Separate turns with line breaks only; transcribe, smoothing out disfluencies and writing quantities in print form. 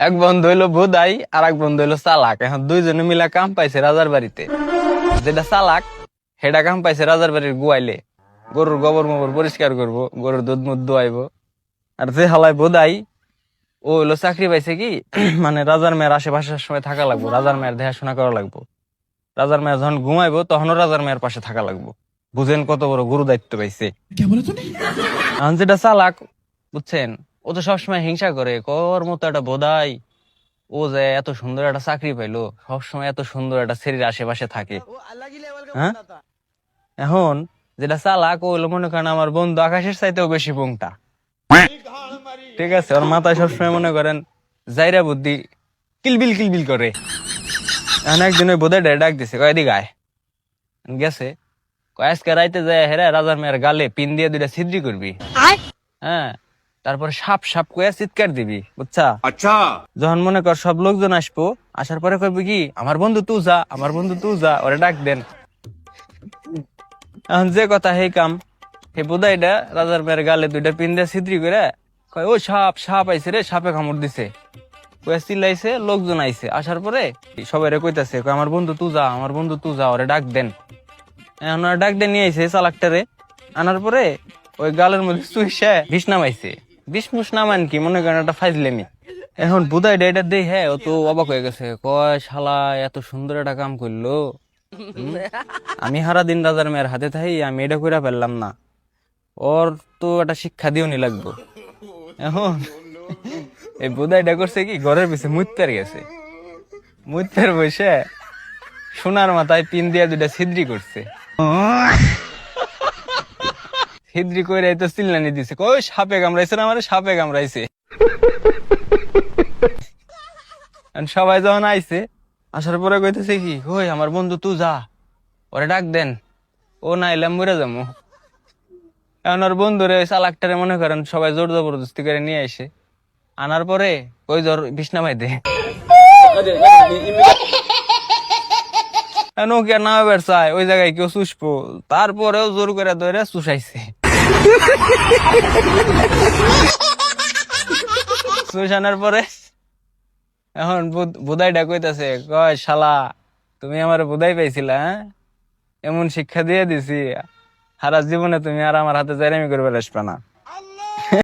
এক বন্ধু হইলো বোধাই আর এক বন্ধু হইলো চালাক। এখন দুইজনে মিলা কাম পাইছে রাজার বাড়িতে। যেটা চালাক সেটা কাম পাইছে রাজার বাড়ির গুয়াইলে, গরুর গোবর মোবর পরিষ্কার করব, গরুর দুধ মুধ দোয়াইব। আর যে হালায় বোধাই ও হইলো চাকরি পাইছে কি মানে রাজার মেয়ের আশেপাশের সময় থাকা লাগবো, রাজার মেয়ের দেখাশোনা করা লাগবো। রাজার মেয়ে যখন ঘুমাইবো তখনও রাজার মেয়ের পাশে থাকা লাগবো। বুঝেন কত বড় গুরু দায়িত্ব পাইছে। এখন যেটা চালাক, বুঝছেন, ও তো সবসময় হিংসা করে, কর মতো একটা বোধাই ও যে এত সুন্দর একটা চাকরি পাইলো, সবসময় এত সুন্দর একটা ছেলের আশেপাশে থাকে। হ্যাঁ, এখন যেটা চালাক ও হলো মনে করেন আমার বন্ধু আকাশের চাইতেও বেশি পোংটা। ঠিক আছে, ওর মাথায় সবসময় মনে করেন জাইরা বুদ্ধি কিলবিল কিলবিল করে। এখন একদিন ওই বোধাই ডাক দিছে, কয় এদিকে আয়। গেছে, কয় আজকে রাইতে যায় হেরা রাজার মেয়ের গালে পিন দিয়ে দুইটা ছিদ্রি করবি। হ্যাঁ, তারপর সাপ সাপ কয়ে চিৎকার দিবি, বুঝছা?
अच्छा।
যখন মনে কর সব লোকজন আসবো, আসার পরে কইবি কি, আমার বন্ধু তুই যা, আমার বন্ধু তুই যা, ওরে ডাক দেন। এখন যে কথা সেই কাম। হে বোধাইটা রাজার মেয়ের গালে দুইটা পিন দিয়ে ছিদ্রি করে কয়, ও সাপ সাপ আইছে রে, সাপে কামড় দিছে। কয়ে চিল্লাইছে, লোকজন আইছে, আসার পরে সবাই কইতাছে, কয় আমার বন্ধু তুই যা, আমার বন্ধু তুই যা, ওরে ডাক দেন। এখন ওরা ডাক দিয়ে নিয়ে আইছে চালাকটারে। আনার পরে ওই গালের মধ্যে চুইসে বিষ নামাইছে। বিষ মুষ নামান কি, মনে করেন একটা ফাইজলেমি। এখন বুধাই এটা দেই, হ্যাঁ, ও তো অবাক হয়ে গেছে, কয় শালা এত সুন্দর একটা কাম করলো। আমি সারা দিন রাজার মেয়ের হাতে থাই, আমি এটা কইরা ফেললাম না, ওর তো একটা শিক্ষা দিও নি লাগবো। এখন এই বুধাইটা করছে কি, ঘরের পিছে মুইতার গেছে, মুইতার বসে সোনার মাথায় পিন দিয়ে দুইটা ছিদ্রি করছে। ছিদ্রি কইরা তো চিল্লানি দিছে, কই সাপে কামড়াইছে না, আমার সাপে কামড়াইছে। সবাই যখন আইছে, আসার পরে কইতেছে কি, কই আমার বন্ধু তুই যা, ওরে ডাক দেন, ও না এলাম মরে যাবো। এখন ওর বন্ধুরে চালাকটারে মনে করেন সবাই জোর জবরদস্তি করে নিয়ে আসে। আনার পরে ওই জ্বর বিছনা মাইতে নৌকা নামাবার চায়, ওই জায়গায় কেউ চুষবো, তারপরেও জোর করে ধরে চুষাইছে। চুষানোর পরে এখন বোধাইটা কইতাছে, কয় শালা তুমি আমার বোধাই পাইছিলা, হ্যাঁ, এমন শিক্ষা দিয়ে দিছি, সারা জীবনে তুমি আর আমার হাতে জাইরামি করবে আসবে না।